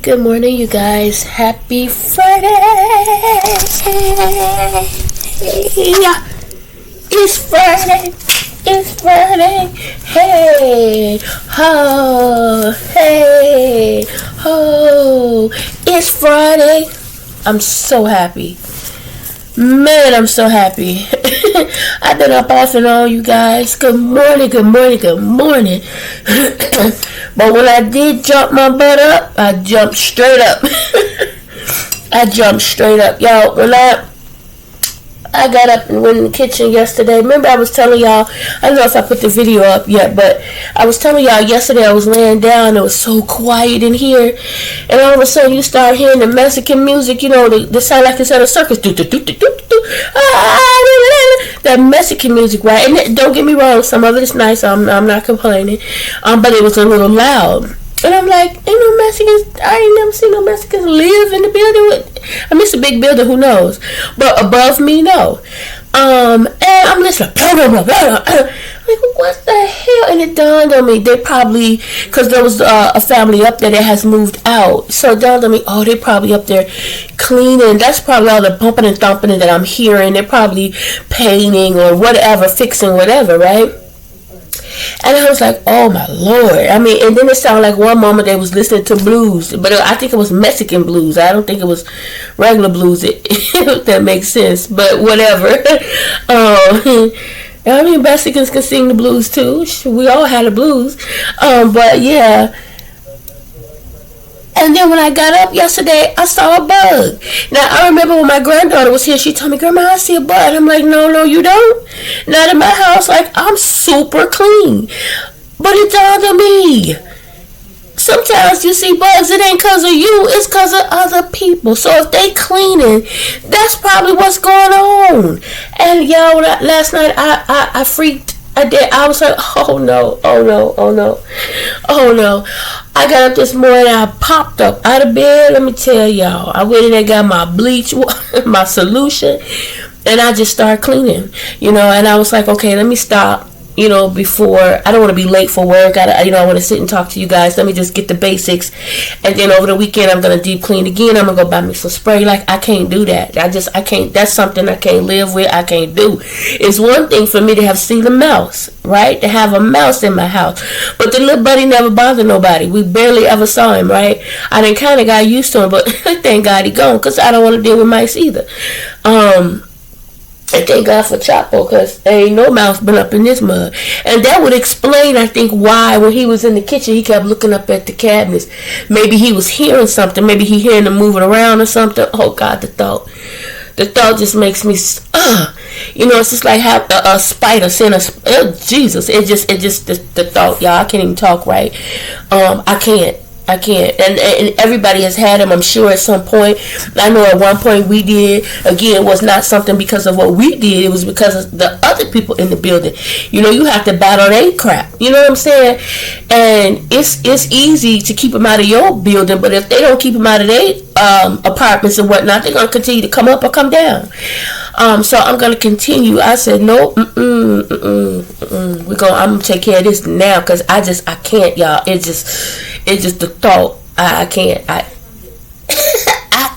Good morning, you guys. Happy Friday! It's Friday. It's Friday. Hey, ho, hey, ho. It's Friday. I'm so happy. Man, I'm so happy. I've been up off and on, you guys. Good morning, good morning, good morning. But when I did jump my butt up, I jumped straight up. I jumped straight up. Y'all, when I got up and went in the kitchen yesterday. Remember I was telling y'all, I don't know if I put the video up yet, but I was telling y'all yesterday I was laying down. It was so quiet in here. And all of a sudden you start hearing the Mexican music, you know, the sound like it's at a circus. That Mexican music, right? And don't get me wrong, some of it is nice. I'm not complaining. But it was a little loud. And I'm like, ain't no Mexicans, I ain't never seen no Mexicans live in the building. I mean, it's a big building, who knows? But above me, no. And I'm listening, like, what the hell? And it dawned on me, they probably, because there was a family up there that has moved out. So it dawned on me, oh, they probably up there cleaning. That's probably all the bumping and thumping that I'm hearing. They're probably painting or whatever, fixing whatever, right? And I was like, oh my Lord. I mean, and then it sounded like one moment they was listening to blues, but I think it was Mexican blues. I don't think it was regular blues, if that makes sense, but whatever. I mean, Mexicans can sing the blues too. We all had the blues. But yeah. And then when I got up yesterday, I saw a bug. Now, I remember when my granddaughter was here, she told me, Grandma, I see a bug. I'm like, no, you don't. Not in my house. Like, I'm super clean. But it dawned on me. Sometimes you see bugs, it ain't because of you, it's because of other people. So if they cleaning, that's probably what's going on. And y'all, last night, I freaked. I was like, oh no. I got up this morning, I popped up out of bed. Let me tell y'all, I went in and got my bleach, my solution, and I just started cleaning, you know. And I was like, okay, let me stop, you know, before, I don't want to be late for work. I want to sit and talk to you guys. Let me just get the basics, and then over the weekend I'm gonna deep clean again. I'm gonna go buy me some spray. Like, I can't do that. I can't. That's something I can't live with. I can't do. It's one thing for me to have seen a mouse, right? To have a mouse in my house, but the little buddy never bothered nobody. We barely ever saw him, right? I done kind of got used to him, but thank God he gone, because I don't want to deal with mice either. And thank God for Chapo, because there ain't no mouse been up in this mud. And that would explain, I think, why when he was in the kitchen, he kept looking up at the cabinets. Maybe he was hearing something. Maybe he hearing them moving around or something. Oh, God, the thought. The thought just makes me, you know, it's just like have a spider send a, Jesus. It just, the thought, y'all, I can't even talk right. I can't. And everybody has had them, I'm sure, at some point. I know at one point we did. Again, it was not something because of what we did. It was because of the other people in the building. You know, you have to battle their crap. You know what I'm saying? And it's easy to keep them out of your building, but if they don't keep them out of their apartments and whatnot, they're going to continue to come up or come down. So I'm going to continue. I said, no, I'm going to take care of this now, because I can't, y'all. It's just the thought. I can't. I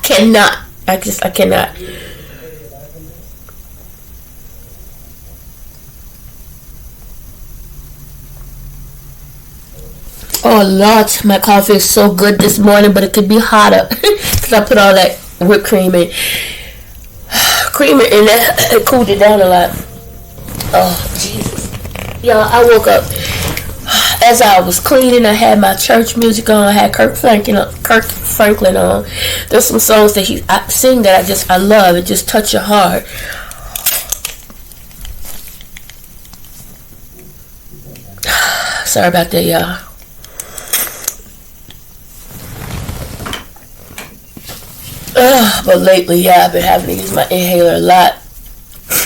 cannot. I cannot. Oh Lord, my coffee is so good this morning, but it could be hotter because I put all that whipped cream in. And that cooled it down a lot. Oh Jesus, y'all! I woke up as I was cleaning. I had my church music on. I had Kirk Franklin on. There's some songs that I sing that I love. It just touch your heart. Sorry about that, y'all. But lately, yeah, I've been having to use my inhaler a lot.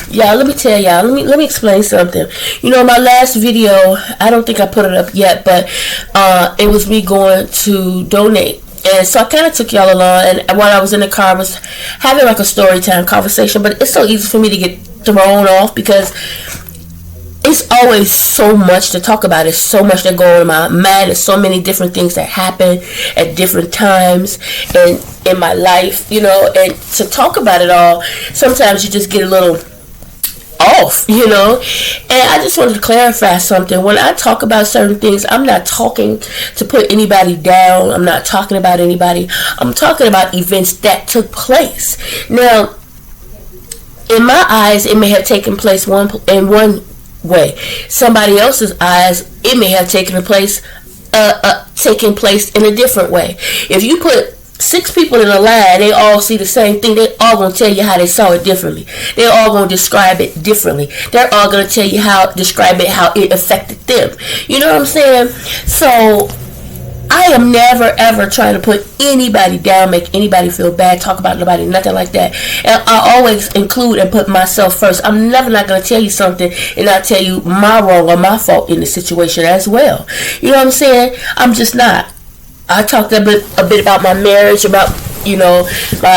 Y'all, let me tell y'all, let me explain something. You know, my last video, I don't think I put it up yet, but it was me going to donate. And so I kind of took y'all along, and while I was in the car, I was having like a story time conversation, but it's so easy for me to get thrown off because it's always so much to talk about. It's so much that go in my mind. There's so many different things that happen at different times and in my life, you know, and to talk about it all, sometimes you just get a little off, you know. And I just wanted to clarify something. When I talk about certain things, I'm not talking to put anybody down. I'm not talking about anybody. I'm talking about events that took place. Now, in my eyes, it may have taken place in one way. Somebody else's eyes, it may have taken place in a different way. If you put 6 people in a line, they all see the same thing. They all gonna tell you how they saw it differently. They're all gonna describe it differently. They're all gonna tell you describe it how it affected them. You know what I'm saying? So I am never ever trying to put anybody down, make anybody feel bad, talk about nobody, nothing like that. And I always include and put myself first. I'm never not going to tell you something and not tell you my wrong or my fault in the situation as well. You know what I'm saying? I'm just not. I talked a bit about my marriage, about, you know, my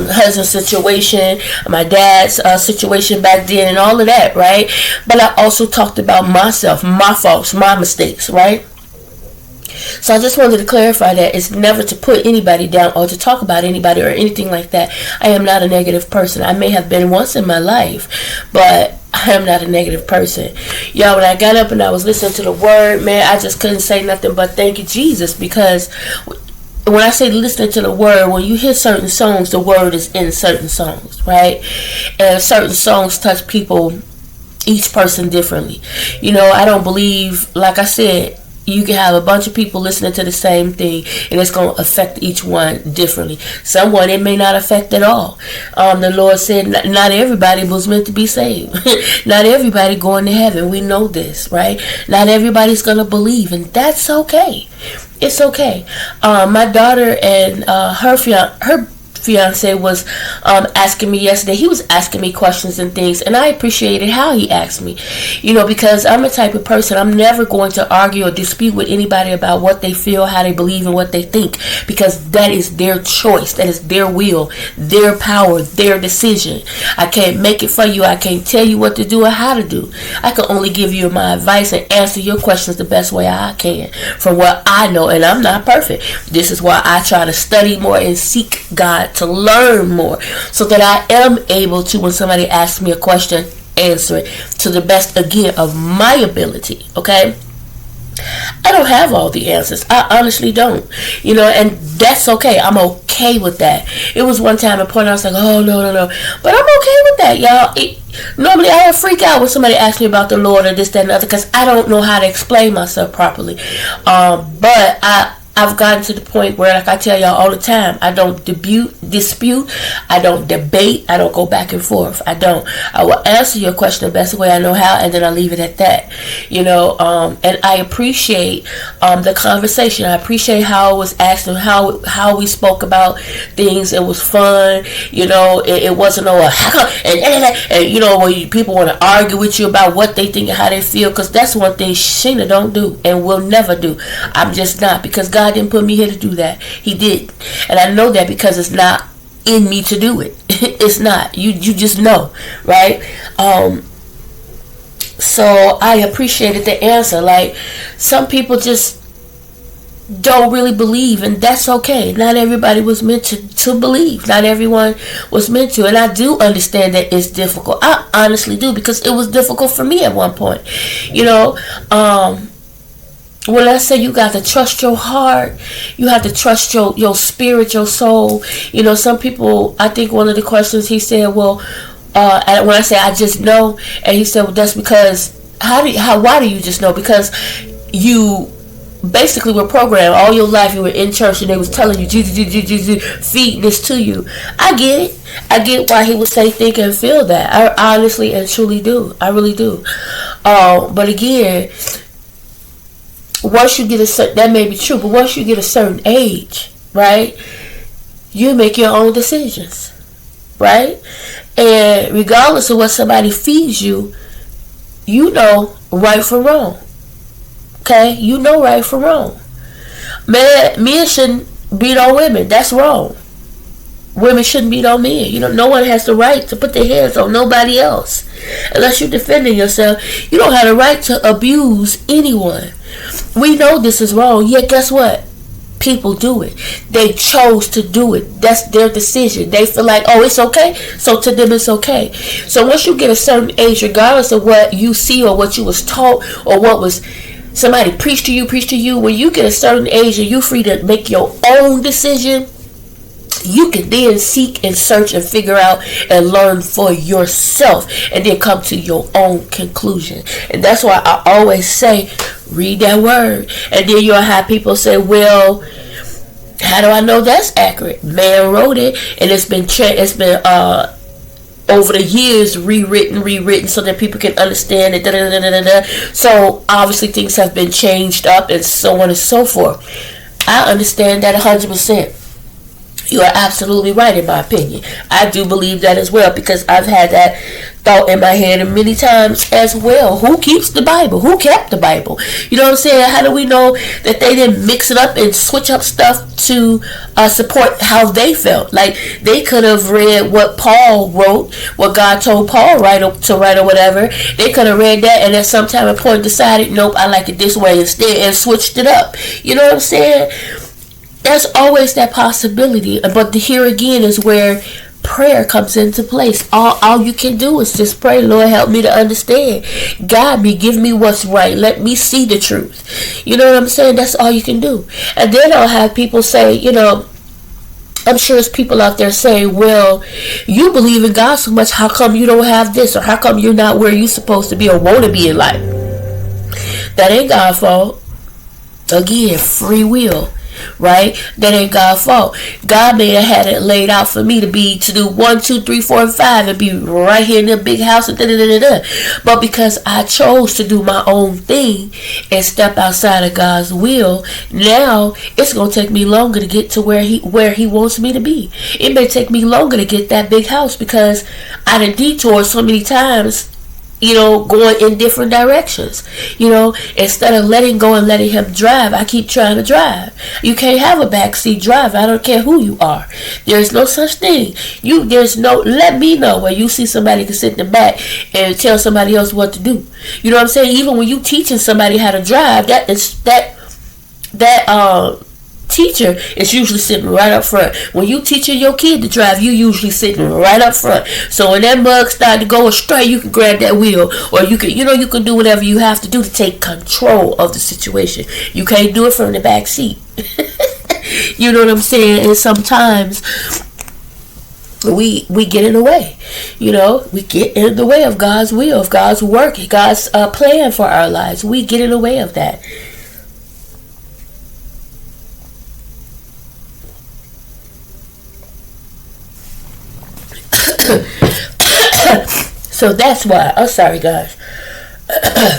husband's situation, my dad's situation back then, and all of that, right? But I also talked about myself, my faults, my mistakes, right? So I just wanted to clarify that it's never to put anybody down or to talk about anybody or anything like that. I am not a negative person. I may have been once in my life, but I am not a negative person. Y'all, when I got up and I was listening to the word, man, I just couldn't say nothing but thank you, Jesus, because when I say listening to the word, when you hear certain songs, the word is in certain songs, right? And certain songs touch people, each person differently. You know, I don't believe, like I said, you can have a bunch of people listening to the same thing and it's going to affect each one differently. Someone it may not affect at all. The Lord said not everybody was meant to be saved. Not everybody going to heaven. We know this, right? Not everybody's going to believe, and that's okay. It's okay. My daughter and her fiance was asking me yesterday. He was asking me questions and things, and I appreciated how he asked me, you know, because I'm a type of person, I'm never going to argue or dispute with anybody about what they feel, how they believe, and what they think, because that is their choice, that is their will, their power, their decision. I can't make it for you. I can't tell you what to do or how to do. I can only give you my advice and answer your questions the best way I can from what I know, and I'm not perfect. This is why I try to study more and seek God, to learn more, so that I am able to, when somebody asks me a question, answer it to the best, again, of my ability. Okay, I don't have all the answers. I honestly don't, you know, and that's okay. I'm okay with that. It was one time a point I was like, oh no, but I'm okay with that, y'all. Normally I would freak out when somebody asks me about the Lord or this, that, and the other, because I don't know how to explain myself properly. But I've gotten to the point where, like I tell y'all all the time, I don't dispute, I don't debate, I don't go back and forth. I don't. I will answer your question the best way I know how, and then I leave it at that. You know, and I appreciate the conversation. I appreciate how it was asked and how we spoke about things. It was fun. You know, it wasn't and you know, when people want to argue with you about what they think and how they feel, because that's one thing Sheena don't do and will never do. I'm just not, because God didn't put me here to do that. He did, and I know that because it's not in me to do it. It's not. You just know, right? So I appreciated the answer. Like, some people just don't really believe, and that's okay. Not everybody was meant to believe. Not everyone was meant to, and I do understand that it's difficult. I honestly do, because it was difficult for me at one point. You know, when I say you got to trust your heart, you have to trust your spirit, your soul. You know, some people, I think one of the questions he said, well, and when I say I just know, and he said, well, that's because, why do you just know? Because you basically were programmed all your life. You were in church and they was telling you, Jesus, feed this to you. I get it. I get why he would say, think and feel that. I honestly and truly do. I really do. But again, once you get that may be true, but once you get a certain age, right, you make your own decisions, right? And regardless of what somebody feeds you, you know right from wrong. Okay? You know right from wrong. Men shouldn't beat on women. That's wrong. women shouldn't beat on men. No one has the right to put their hands on nobody else unless you're defending yourself. You don't have the right to abuse anyone. We know this is wrong, yet guess what? People do it. They chose to do it. That's their decision. They feel like, oh, it's okay, so to them it's okay. So once you get a certain age, regardless of what you see or what you was taught or what was somebody preached to you, when you get a certain age and you're free to make your own decision, you can then seek and search and figure out and learn for yourself and then come to your own conclusion. And that's why I always say, read that word. And then you'll have people say, well, how do I know that's accurate? Man wrote it, and it's been over the years rewritten so that people can understand it. So obviously things have been changed up and so on and so forth. I understand that 100%. You are absolutely right, in my opinion. I do believe that as well, because I've had that thought in my head many times as well. Who keeps the Bible? Who kept the Bible? You know what I'm saying? How do we know that they didn't mix it up and switch up stuff to support how they felt? Like, they could have read what Paul wrote, what God told Paul to write or whatever. They could have read that and at some time and point decided, nope, I like it this way instead, and switched it up. You know what I'm saying? There's always that possibility, but here again is where prayer comes into place. All you can do is just pray, Lord, help me to understand. Guide me, give me what's right. Let me see the truth. You know what I'm saying? That's all you can do. And then I'll have people say, I'm sure there's people out there saying, well, you believe in God so much, how come you don't have this? Or how come you're not where you're supposed to be or want to be in life? That ain't God's fault. Again, free will. Right? That ain't God's fault. God may have had it laid out for me to do 1, 2, 3, 4, and 5 and be right here in the big house and But because I chose to do my own thing and step outside of God's will, now it's gonna take me longer to get to where he wants me to be. It may take me longer to get that big house because I done detoured so many times, going in different directions. Instead of letting go and letting him drive, I keep trying to drive. You can't have a backseat driver. I don't care who you are. There's no such thing. Let me know when you see somebody can sit in the back and tell somebody else what to do. You know what I'm saying? Even when you teaching somebody how to drive, that teacher is usually sitting right up front. When you teaching your kid to drive, you usually sitting right up front. So when that mug starts to go astray, you can grab that wheel, or you can do whatever you have to do to take control of the situation. You can't do it from the back seat. You know what I'm saying? And sometimes we get in the way. We get in the way of God's will, of God's work, God's plan for our lives. We get in the way of that. So that's why. I'm sorry, guys. I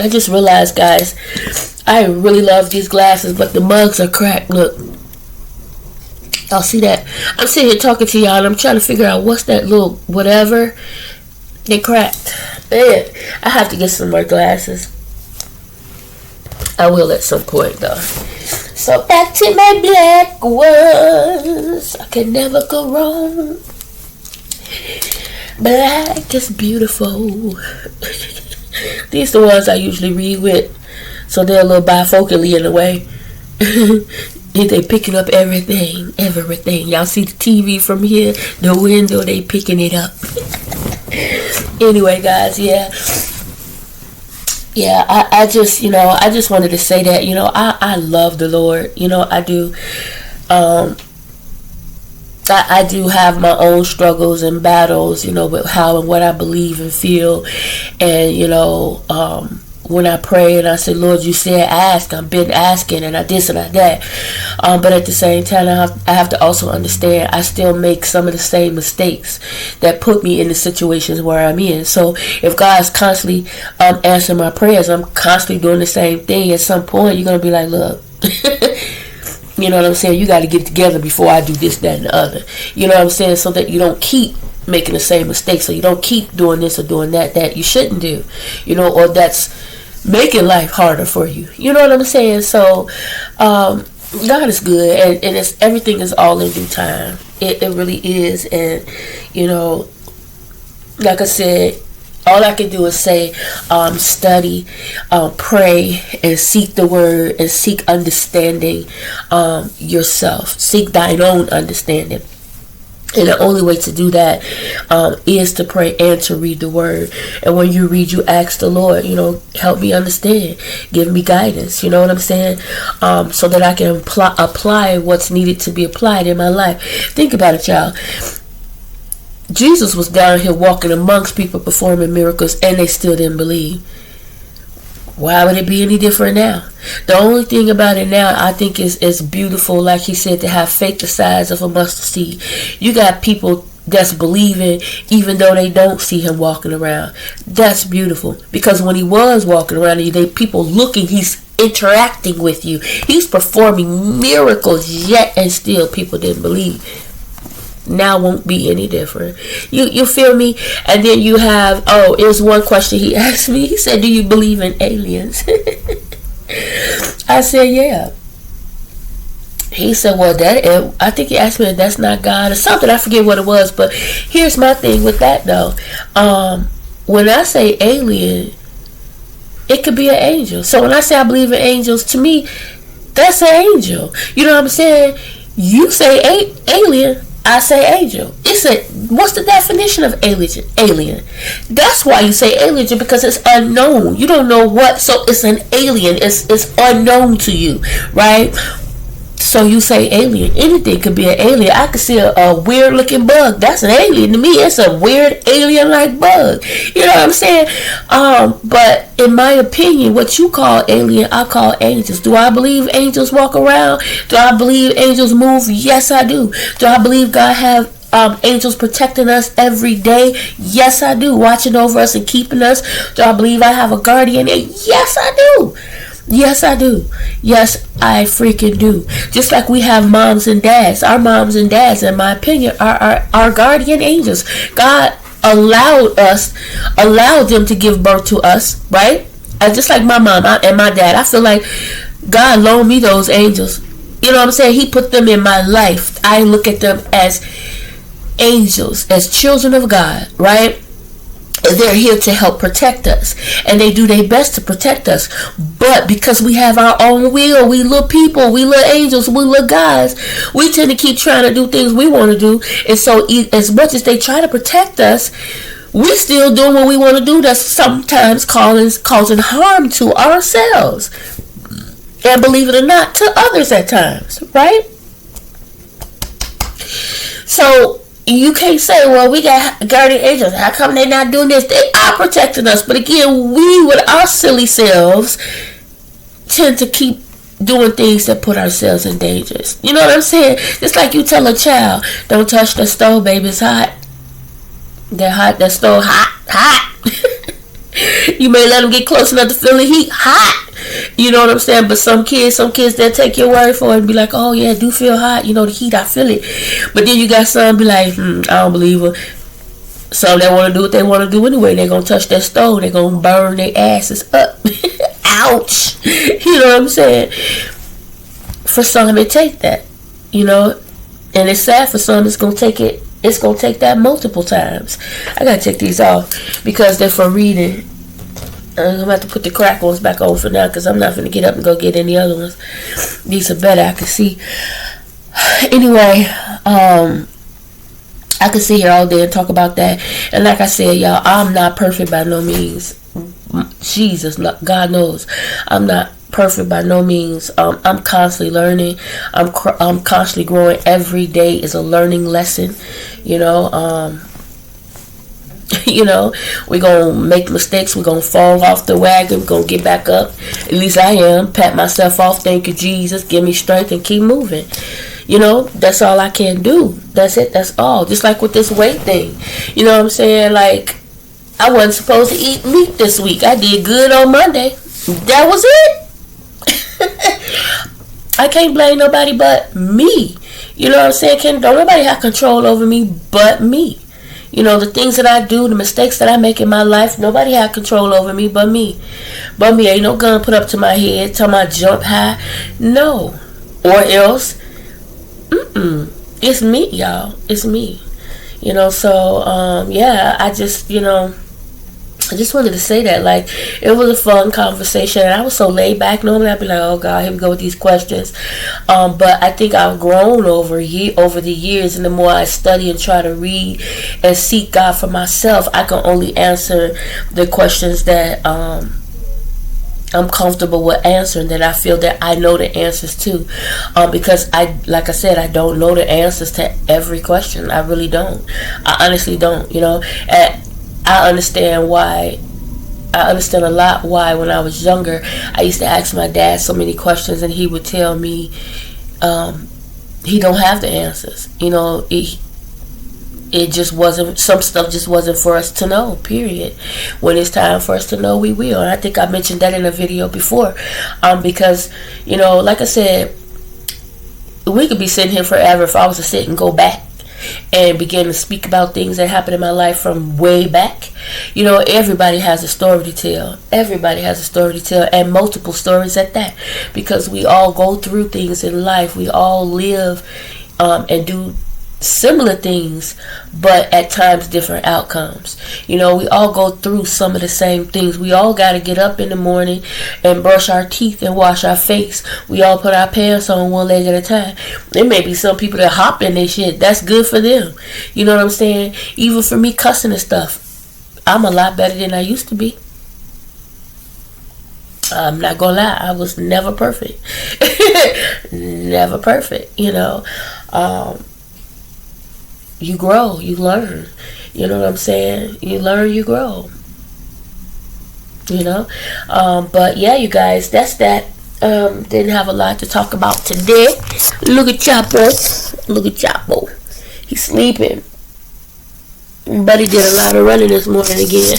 just realized, guys, I really love these glasses, but the mugs are cracked. Look, y'all see that? I'm sitting here talking to y'all, and I'm trying to figure out what's that little whatever. They cracked. Man, I have to get some more glasses. I will at some point, though. So back to my black ones. I can never go wrong. Black is beautiful. These are the ones I usually read with. So they're a little bifocally in a way. They picking up everything. Y'all see the TV from here? The window, they picking it up. Anyway, guys, yeah, I just wanted to say that, I love the Lord, I do. I do have my own struggles and battles, with how and what I believe and feel. And, when I pray and I say, Lord, you said ask, I've been asking, and I this and I that. But at the same time, I have to also understand I still make some of the same mistakes that put me in the situations where I'm in. So if God's constantly answering my prayers, I'm constantly doing the same thing. At some point, you're going to be like, look, you know what I'm saying? You got to get together before I do this, that, and the other. You know what I'm saying? So that you don't keep making the same mistakes, so you don't keep doing this or doing that you shouldn't do, or that's making life harder for you. You know what I'm saying? So God is good, and it's everything is all in due time. It really is. And you know, like I said, all I can do is say, study, pray, and seek the word, and seek understanding yourself. Seek thine own understanding. And the only way to do that is to pray and to read the word. And when you read, you ask the Lord, help me understand. Give me guidance. You know what I'm saying? So that I can apply what's needed to be applied in my life. Think about it, y'all. Jesus was down here walking amongst people performing miracles, and they still didn't believe. Why would it be any different now? The only thing about it now, I think, is beautiful, like he said, to have faith the size of a mustard seed. You got people that's believing even though they don't see him walking around. That's beautiful, because when he was walking around, people looking, he's interacting with you. He's performing miracles, yet and still people didn't believe. Now won't be any different. You feel me? And then you have, here's one question he asked me. He said, do you believe in aliens? I said, yeah. He said, well, I think he asked me if that's not God or something. I forget what it was. But here's my thing with that, though. When I say alien, it could be an angel. So when I say I believe in angels, to me, that's an angel. You know what I'm saying? You say alien, I say angel. What's the definition of alien? That's why you say alien, because it's unknown. You don't know what, so it's an alien. It's unknown to you, right? So you say alien. Anything could be an alien. I could see a weird looking bug. That's an alien to me. It's a weird alien like bug. You know what I'm saying? But in my opinion, what you call alien, I call angels. Do I believe angels walk around? Do I believe angels move? Yes, I do. Do I believe God have angels protecting us every day? Yes, I do. Watching over us and keeping us. Do I believe I have a guardian? Yes, I do. Yes, I do. Yes, I freaking do. Just like we have moms and dads. Our moms and dads, in my opinion, are our guardian angels. God allowed them to give birth to us, right? And just like my mom and my dad, I feel like God loaned me those angels. You know what I'm saying? He put them in my life. I look at them as angels, as children of God, right? They're here to help protect us, and they do their best to protect us. But because we have our own will, we little people, we little angels, we little guys, we tend to keep trying to do things we want to do. And so as much as they try to protect us, we still doing what we want to do. That's sometimes causing harm to ourselves, and believe it or not, to others at times, right? So you can't say, well, we got guardian angels. How come they're not doing this? They are protecting us. But again, we, with our silly selves, tend to keep doing things that put ourselves in danger. You know what I'm saying? Just like you tell a child, don't touch the stove, baby, it's hot. That stove hot. You may let them get close enough to feel the heat, hot. You know what I'm saying? But some kids, they'll take your word for it and be like, oh yeah, it do feel hot. You know, the heat, I feel it. But then you got some be like, I don't believe her. Some that want to do what they want to do anyway. They're going to touch that stove. They're going to burn their asses up. Ouch. You know what I'm saying? For some, it take that. You know? And it's sad for some, it's going to take it. It's going to take that multiple times. I got to take these off because they're for reading. I'm going to have to put the crack ones back on for now because I'm not going to get up and go get any other ones. These are better. I can see. Anyway, I could sit here all day and talk about that. And like I said, y'all, I'm not perfect by no means. Jesus, God knows. I'm not perfect by no means. I'm constantly learning. I'm constantly growing. Every day is a learning lesson. You know, we're going to make mistakes. We're going to fall off the wagon. We're going to get back up. At least I am. Pat myself off. Thank you, Jesus. Give me strength and keep moving. You know, that's all I can do. That's it. That's all. Just like with this weight thing. You know what I'm saying? Like, I wasn't supposed to eat meat this week. I did good on Monday. That was it. I can't blame nobody but me. You know what I'm saying? Don't nobody have control over me but me. You know, the things that I do, the mistakes that I make in my life, nobody have control over me but me. But me, ain't no gun put up to my head, tell my jump high. No. Or else, it's me, y'all. It's me. So yeah, I just wanted to say that, like, it was a fun conversation, and I was so laid back. Normally I'd be like, oh God, here we go with these questions, but I think I've grown over the years, and the more I study and try to read and seek God for myself, I can only answer the questions that I'm comfortable with answering, that I feel that I know the answers to, because like I said, I don't know the answers to every question. I really don't. I honestly don't. And I understand why. I understand a lot why when I was younger, I used to ask my dad so many questions, and he would tell me he don't have the answers. It just wasn't, some stuff just wasn't for us to know, period. When it's time for us to know, we will. And I think I mentioned that in a video before, because like I said, we could be sitting here forever if I was to sit and go back and begin to speak about things that happened in my life from way back. Everybody has a story to tell. Everybody has a story to tell, and multiple stories at that, because we all go through things in life. We all live and do similar things, but at times different outcomes. We all go through some of the same things. We all got to get up in the morning and brush our teeth and wash our face. We all put our pants on one leg at a time. There may be some people that hop in their shit. That's good for them. You know what I'm saying? Even for me, cussing and stuff, I'm a lot better than I used to be. I'm not gonna lie, I was never perfect. Never perfect. You grow, you learn. You know what I'm saying? You learn, you grow. But yeah, you guys, that's that. Didn't have a lot to talk about today. Look at Chapo. Look at Chapo. He's sleeping. But he did a lot of running this morning again.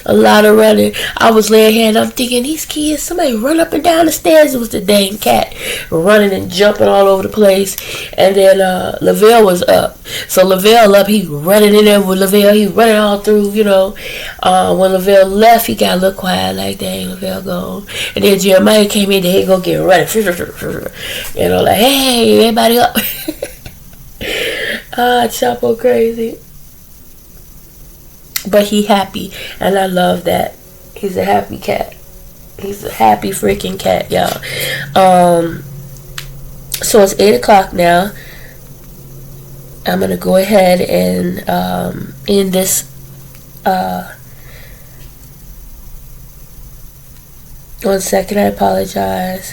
A lot of running. I was laying here and I'm thinking, these kids, somebody run up and down the stairs. It was the dang cat running and jumping all over the place. And then Lavelle was up. So Lavelle up, he running in there with Lavelle. He running all through, when Lavelle left, he got a little quiet, like, dang, Lavelle gone. And then Jeremiah came in there, he go get running. Like, hey, everybody up. Chapo crazy. But he happy, and I love that. He's a happy cat. He's a happy freaking cat, y'all. So it's 8 o'clock now. I'm gonna go ahead and end this one second, I apologize.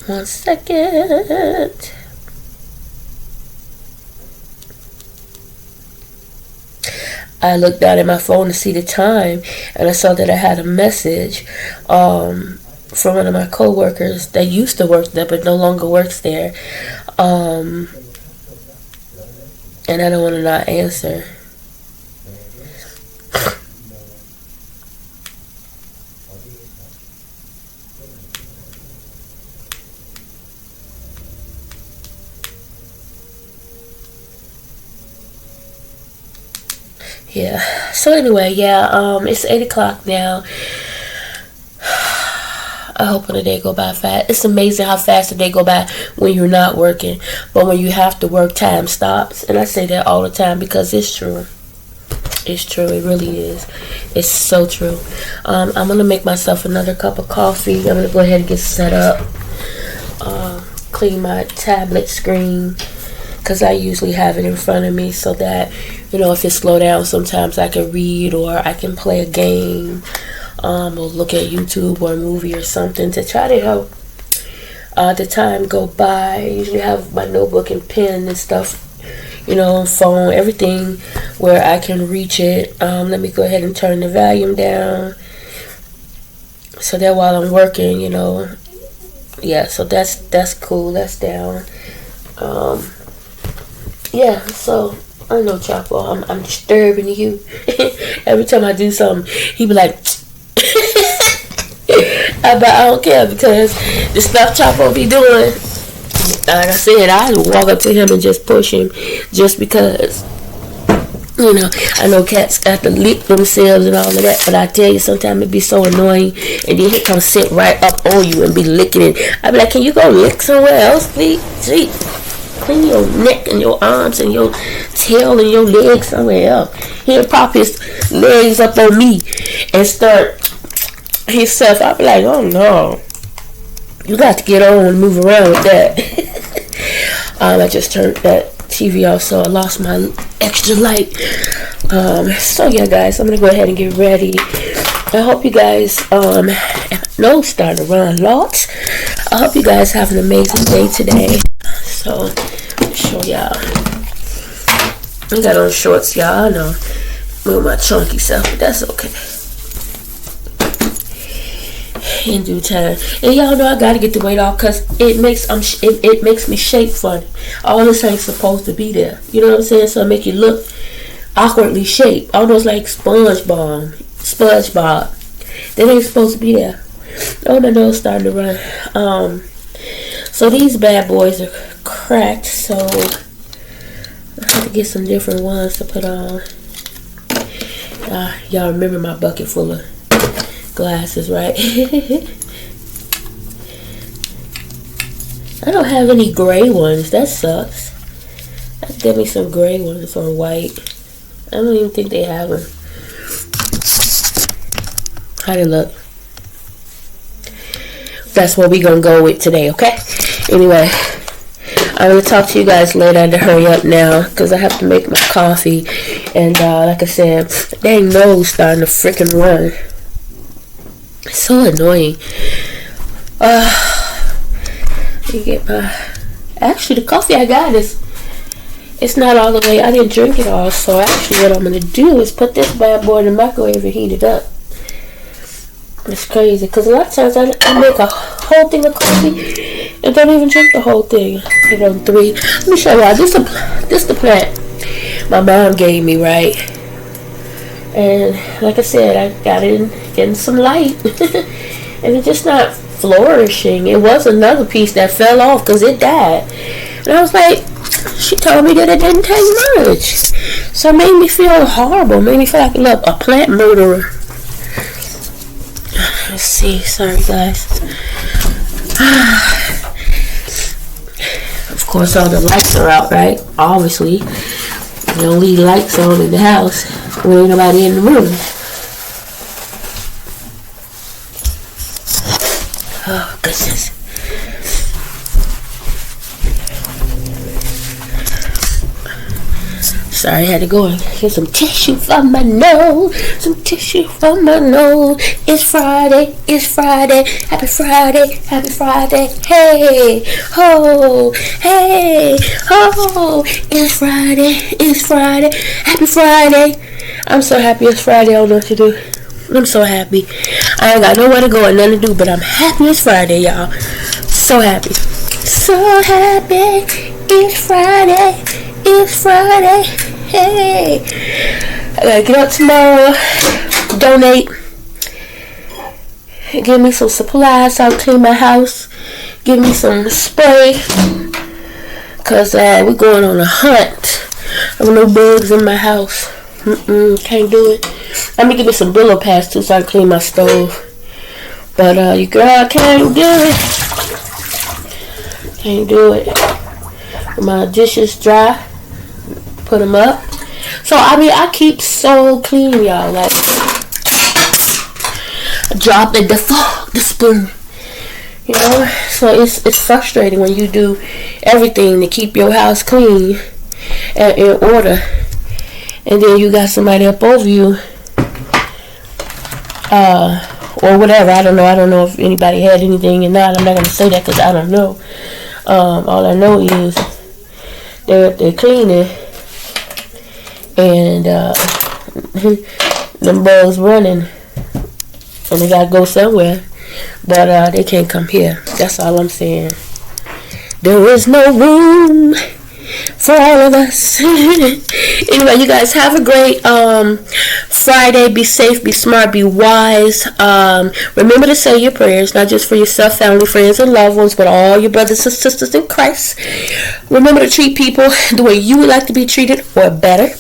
One second. I looked down at my phone to see the time, and I saw that I had a message from one of my co-workers that used to work there but no longer works there, and I don't want to not answer. Yeah. So anyway, it's 8 o'clock now. I hope the day go by fast. It's amazing how fast the day go by when you're not working, but when you have to work, time stops. And I say that all the time because it's true. It's true. It really is. It's so true. I'm gonna make myself another cup of coffee. I'm gonna go ahead and get set up. Clean my tablet screen, because I usually have it in front of me so that, if it slow down, sometimes I can read or I can play a game, or look at YouTube or a movie or something to try to help the time go by. I usually have my notebook and pen and stuff, phone, everything where I can reach it. Let me go ahead and turn the volume down so that while I'm working, yeah, so that's cool. That's down. Yeah, so I know Chapo, I'm disturbing you. Every time I do something, he be like, but I don't care, because the stuff Chapo be doing, like I said, I walk up to him and just push him, just because You know, I know cats got to lick themselves and all of that, but I tell you, sometimes it be so annoying, and then he come sit right up on you and be licking it. I be like, can you go lick somewhere else, please? Gee, clean your neck and your arms and your tail and your legs somewhere else. He'll pop his legs up on me and start himself. I be like, oh no, you got to get on and move around with that. I just turned that TV off, so I lost my extra light. So yeah, guys, I'm gonna go ahead and get ready. I hope you guys no starting to run lots. I hope you guys have an amazing day today. So I'll show y'all. I got on shorts, y'all. I know with my chunky self, but that's okay. In due time, and y'all know I gotta get the weight off because it makes me shape funny. All this ain't supposed to be there. You know what I'm saying? So it make you look awkwardly shaped, almost like SpongeBob. That ain't supposed to be there. Oh, my nose starting to run. So these bad boys are cracked. So I have to get some different ones to put on. Y'all remember my bucket full of glasses, right? I don't have any gray ones. That sucks. Let's get me some gray ones or white. I don't even think they have them. How they look? That's what we gonna go with today, okay? Anyway, I'm gonna talk to you guys later. I had to hurry up now because I have to make my coffee. And like I said, dang nose starting to freaking run. It's so annoying. You get my. Actually, the coffee I got it's not all the way. I didn't drink it all. So actually, what I'm gonna do is put this bad boy in the microwave and heat it up. It's crazy because a lot of times I make a whole thing of coffee and don't even drink the whole thing. Hit on 3. Let me show y'all. This the plant my mom gave me, right? And like I said, I got it getting some light. And it's just not flourishing. It was another piece that fell off because it died. And I was like, she told me that it didn't take much. So it made me feel horrible. Made me feel like a plant murderer. Let's see. Sorry, guys. Of course, all the lights are out, right? Obviously. You don't leave lights on in the house when ain't nobody in the room. Oh, goodness. Sorry, I had to go and get some tissue for my nose. Some tissue for my nose. It's Friday. It's Friday. Happy Friday. Happy Friday. Hey. Ho. Hey. Ho. It's Friday. It's Friday. Happy Friday. I'm so happy it's Friday. I don't know what to do. I'm so happy. I ain't got nowhere to go and nothing to do, but I'm happy it's Friday, y'all. So happy. So happy. It's Friday. It's Friday. Hey. I gotta get up tomorrow. Donate. Give me some supplies so I can clean my house. Give me some spray. Cause we're going on a hunt. I have no bugs in my house. Can't do it. Let me give me some Brillo pads too so I can clean my stove. But your girl can't do it. Can't do it. My dishes dry. Put them up. So I keep so clean, y'all. Like dropping the spoon. You know? So it's frustrating when you do everything to keep your house clean and in order. And then you got somebody up over you. Or whatever. I don't know if anybody had anything or not. I'm not going to say that because I don't know. All I know is they're cleaning. And them bugs running. And they got to go somewhere. But they can't come here. That's all I'm saying. There is no room for all of us. Anyway, you guys have a great Friday. Be safe, be smart, be wise. Remember to say your prayers, not just for yourself, family, friends, and loved ones, but all your brothers and sisters in Christ. Remember to treat people the way you would like to be treated or better.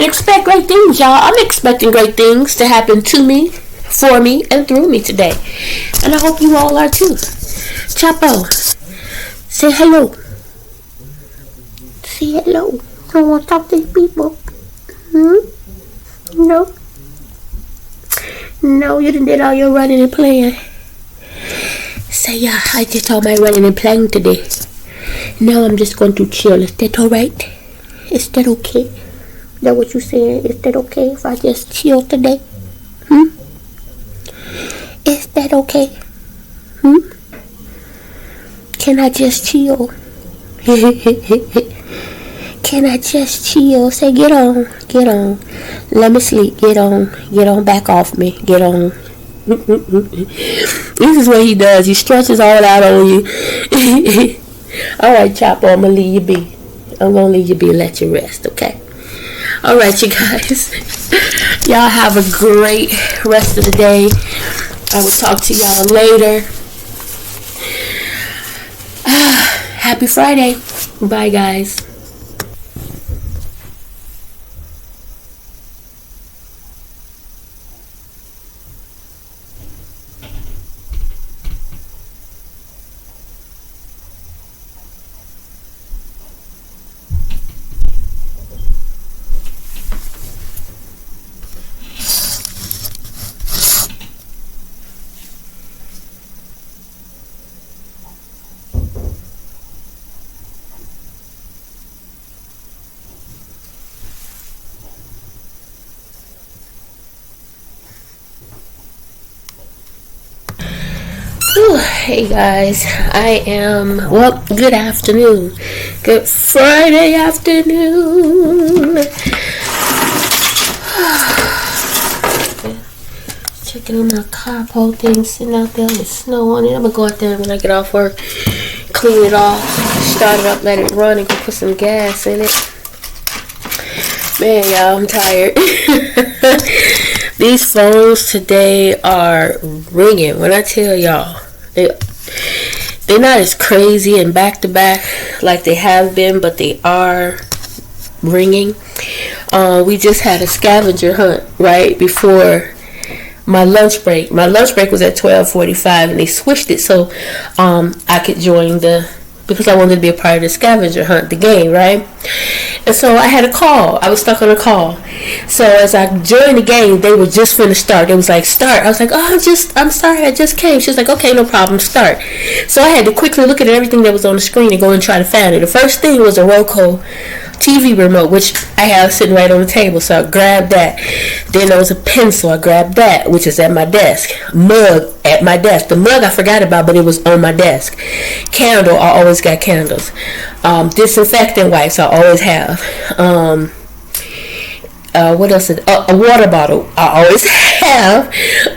and expect great things, y'all. I'm expecting great things to happen to me, for me, and through me today. And I hope you all are too. Chapo, say hello. Say hello. I want to talk to people. No. No, you didn't did all your running and playing. Say, yeah, I did all my running and playing today. Now I'm just going to chill. Is that alright? Is that okay? Is that what you said? Is that okay if I just chill today? Is that okay? Can I just chill? Can I just chill? Say, get on. Let me sleep. Get on, back off me. Get on. This is what he does. He stretches all out on you. Alright, Chopper, I'm gonna leave you be. Let you rest, okay? Alright, you guys. Y'all have a great rest of the day. I will talk to y'all later. Happy Friday. Bye, guys. Hey guys, good afternoon. Good Friday afternoon. Checking on my carport thing sitting out there with snow on it. I'm gonna go out there when I get off work, clean it off, start it up, let it run, and go put some gas in it. Man, y'all, I'm tired. These phones today are ringing. When I tell y'all, they're not as crazy and back to back like they have been, but they are ringing. We just had a scavenger hunt right before my lunch break. My lunch break was at 12:45, and they switched it so I could join because I wanted to be a part of the scavenger hunt, the game, right? And so I had a call. I was stuck on a call. So as I joined the game, they were just finna start. It was like, start. I was like, I'm sorry, I just came. She was like, okay, no problem, start. So I had to quickly look at everything that was on the screen and go and try to find it. The first thing was a Roku TV remote, which I have sitting right on the table, so I grabbed that. Then there was a pencil. I grabbed that, which is at my desk. Mug at my desk. The mug I forgot about, but it was on my desk. Candle, I always got candles. Disinfectant wipes, I always have. What else? A water bottle I always have.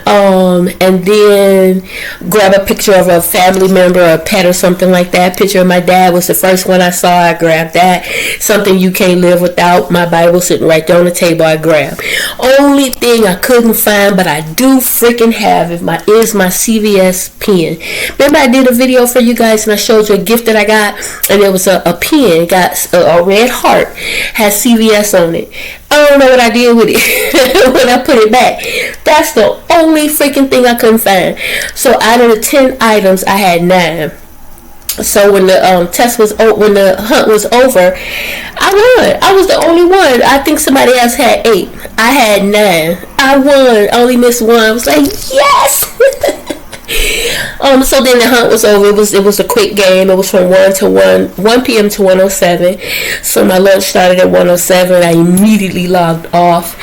And then grab a picture of a family member or a pet or something like that. Picture of my dad was the first one I saw. I grabbed that. Something you can't live without. My Bible sitting right there on the table. I grabbed. Only thing I couldn't find, but I do freaking have is my CVS pen. Remember I did a video for you guys and I showed you a gift that I got, and it was a pen. It got a red heart, has CVS on it. I don't know what I did with it when I put it back. That's the only freaking thing I couldn't find. So out of the 10 items, I had 9. So when the when the hunt was over, I won. I was the only one. I think somebody else had 8. I had 9. I won. I only missed one. I was like, yes. So then the hunt was over. It was a quick game. It was from 1 p.m. to 1:07. So my lunch started at 1:07. I immediately logged off.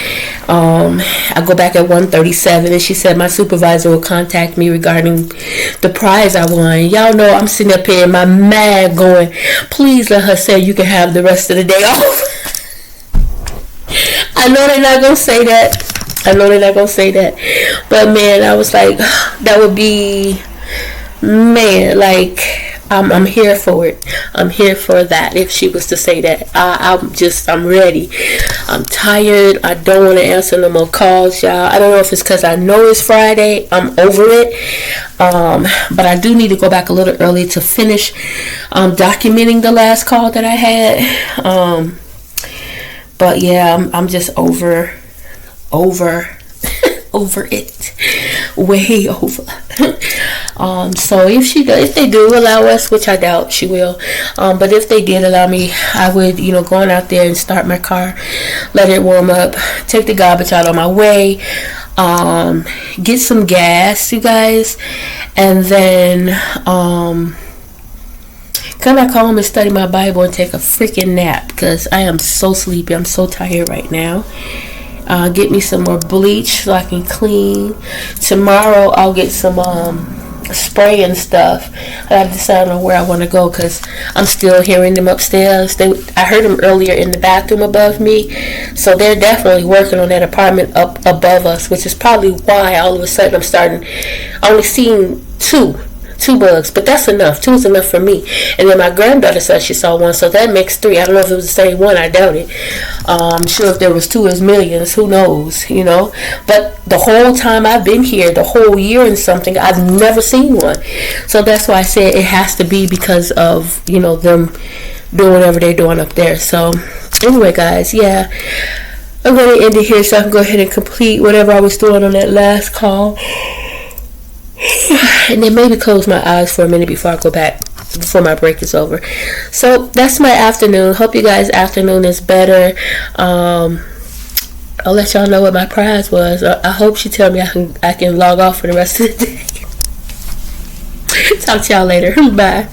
I go back at 1:37, and she said my supervisor will contact me regarding the prize I won. Y'all know I'm sitting up here in my mad going, please let her say you can have the rest of the day off. I know they're not gonna say that. But man, I was like, that would be, man, like, I'm here for it. I'm here for that. If she was to say that, I'm ready. I'm tired. I don't want to answer no more calls, y'all. I don't know if it's because I know it's Friday. I'm over it. But I do need to go back a little early to finish documenting the last call that I had. But yeah, I'm just over over it, way over. So if they do allow us, which I doubt she will, but if they did allow me, I would, go on out there and start my car, let it warm up, take the garbage out on my way, get some gas, you guys, and then come back home and study my Bible and take a freaking nap, because I am so sleepy. I'm so tired right now. Get me some more bleach so I can clean. Tomorrow I'll get some spray and stuff. I have to decide on where I want to go, because I'm still hearing them upstairs. I heard them earlier in the bathroom above me, so they're definitely working on that apartment up above us, which is probably why all of a sudden I'm only seeing two bugs, but that's enough. 2 is enough for me. And then my granddaughter said she saw 1, so that makes 3. I don't know if it was the same one. I doubt it. I'm sure if there was 2, it's millions. Who knows? But the whole time I've been here, the whole year and something, I've never seen one. So that's why I said it has to be because of them doing whatever they're doing up there. So anyway, guys, yeah, I'm going to end it here so I can go ahead and complete whatever I was doing on that last call. And then maybe close my eyes for a minute before I go back, before my break is over. So that's my afternoon. Hope you guys' afternoon is better. I'll let y'all know what my prize was. I hope she tell me I can log off for the rest of the day. Talk to y'all later. Bye.